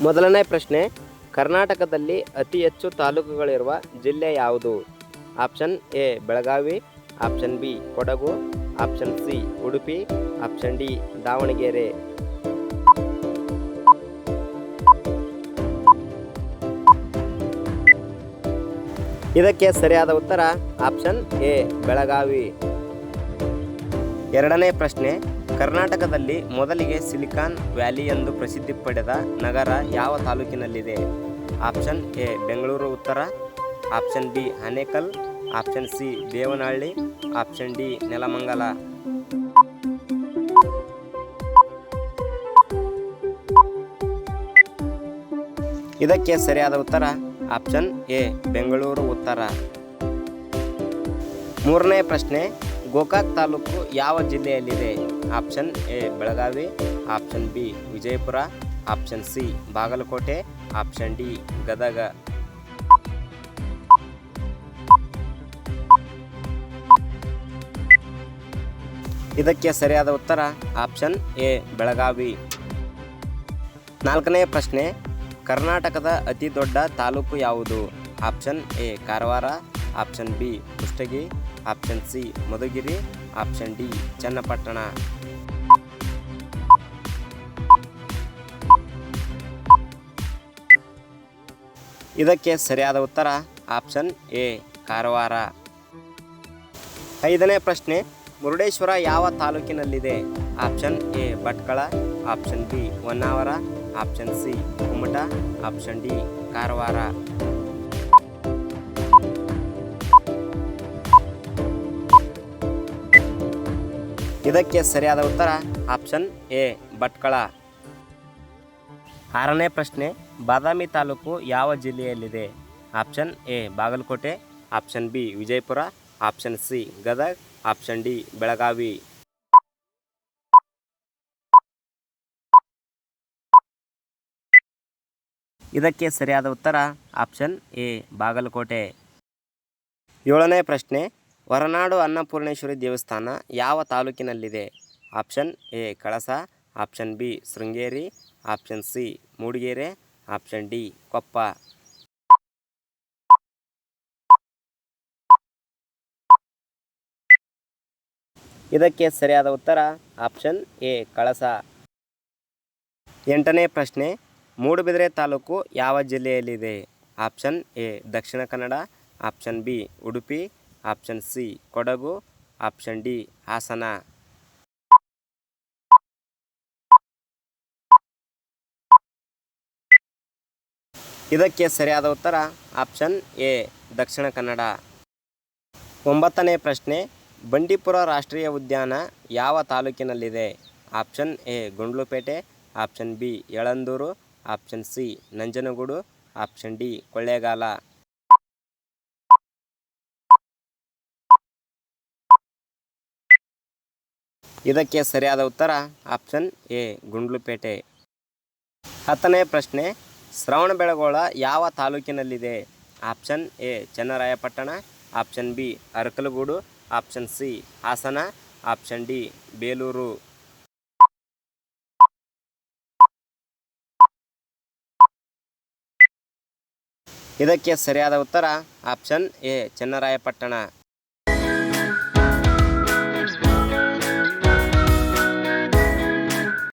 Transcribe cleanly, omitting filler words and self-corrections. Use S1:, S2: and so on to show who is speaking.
S1: ಮೊದಲನೇ ಪ್ರಶ್ನೆ, ಕರ್ನಾಟಕದಲ್ಲಿ ಅತಿ ಹೆಚ್ಚು ತಾಲೂಕುಗಳಿರುವ ಜಿಲ್ಲೆ ಯಾವುದು? Option A Belagavi, option B Kodagu, option C Udupi, option D Davanagere. ಇದಕ್ಕೆ ಸರಿಯಾದ ಉತ್ತರ ಆಪ್ಷನ್ ಎ ಬೆಳಗಾವಿ. ಎರಡನೇ ಪ್ರಶ್ನೆ, ಕರ್ನಾಟಕದಲ್ಲಿ ಮೊದಲಿಗೆ ಸಿಲಿಕಾನ್ ವ್ಯಾಲಿ ಎಂದು ಪ್ರಸಿದ್ಧಿ ಪಡೆದ ನಗರ ಯಾವ ತಾಲೂಕಿನಲ್ಲಿದೆ? ಆಪ್ಷನ್ ಎ ಬೆಂಗಳೂರು ಉತ್ತರ, option B Anekal, option C Devanahalli, option D Nelamangala. ಇದಕ್ಕೆ ಸರಿಯಾದ ಉತ್ತರ ಆಪ್ಷನ್ ಎ ಬೆಂಗಳೂರು ಉತ್ತರ. ಮೂರನೇ ಪ್ರಶ್ನೆ, ಗೋಕಾಕ್ ತಾಲೂಕು ಯಾವ ಜಿಲ್ಲೆಯಲ್ಲಿದೆ? Option A Belagavi, option B Vijayapura, option C Bagalkote, option D Gadag. ಇದಕ್ಕೆ ಸರಿಯಾದ ಉತ್ತರ ಆಪ್ಷನ್ ಎ ಬೆಳಗಾವಿ. ನಾಲ್ಕನೇ ಪ್ರಶ್ನೆ, ಕರ್ನಾಟಕದ ಅತಿ ದೊಡ್ಡ ತಾಲೂಕು ಯಾವುದು? Option A Karwar, option B Kushtagi, option C Madhugiri, option D Channapatna. ಇದಕ್ಕೆ ಸರಿಯಾದ ಉತ್ತರ ಆಪ್ಷನ್ ಎ ಕಾರವಾರ. ಐದನೇ ಪ್ರಶ್ನೆ, ಮುರುಡೇಶ್ವರ ಯಾವ ತಾಲೂಕಿನಲ್ಲಿದೆ? Option A Bhatkal, option B Honnavar, option C Kumta, option D Karwar. ಇದಕ್ಕೆ ಸರಿಯಾದ ಉತ್ತರ ಆಪ್ಷನ್ ಎ ಭಟ್ಕಳ. ಆರನೇ ಪ್ರಶ್ನೆ, ಬಾದಾಮಿ ತಾಲೂಕು ಯಾವ ಜಿಲ್ಲೆಯಲ್ಲಿದೆ? Option A Bagalkote, option B Vijayapura, option C Gadag, option D Belagavi. ಇದಕ್ಕೆ ಸರಿಯಾದ ಉತ್ತರ ಆಪ್ಷನ್ ಎ ಬಾಗಲಕೋಟೆ. ಏಳನೇ ಪ್ರಶ್ನೆ, ಹೊರನಾಡು ಅನ್ನಪೂರ್ಣೇಶ್ವರಿ ದೇವಸ್ಥಾನ ಯಾವ ತಾಲೂಕಿನಲ್ಲಿದೆ? Option A Kalasa, option B Sringeri, option C Mudigere, option D Koppa. ಇದಕ್ಕೆ ಸರಿಯಾದ ಉತ್ತರ ಆಪ್ಷನ್ ಎ ಕಳಸ. ಎಂಟನೇ ಪ್ರಶ್ನೆ, ಮೂಡುಬಿದಿರೆ ತಾಲೂಕು ಯಾವ ಜಿಲ್ಲೆಯಲ್ಲಿದೆ? Option A Dakshina Kannada, option B Udupi, option C Kodagu, option D Hassan. ಇದಕ್ಕೆ ಸರಿಯಾದ ಉತ್ತರ ಆಪ್ಷನ್ ಎ ದಕ್ಷಿಣ ಕನ್ನಡ. ಒಂಬತ್ತನೇ ಪ್ರಶ್ನೆ, ಬಂಡೀಪುರ ರಾಷ್ಟ್ರೀಯ ಉದ್ಯಾನ ಯಾವ ತಾಲೂಕಿನಲ್ಲಿದೆ? Option A Gundlupet, option B Yelandur, option C Nanjangud, option D Kollegal. ಇದಕ್ಕೆ ಸರಿಯಾದ ಉತ್ತರ ಆಪ್ಷನ್ ಎ ಗುಂಡ್ಲುಪೇಟೆ. ಹತ್ತನೇ ಪ್ರಶ್ನೆ, ಶ್ರವಣಬೆಳಗೊಳ ಯಾವ ತಾಲೂಕಿನಲ್ಲಿದೆ? Option A Channarayapatna, option B Arkalgud, option C Hassan, option D Belur. ಇದಕ್ಕೆ ಸರಿಯಾದ ಉತ್ತರ ಆಪ್ಷನ್ ಎ ಚನ್ನರಾಯಪಟ್ಟಣ.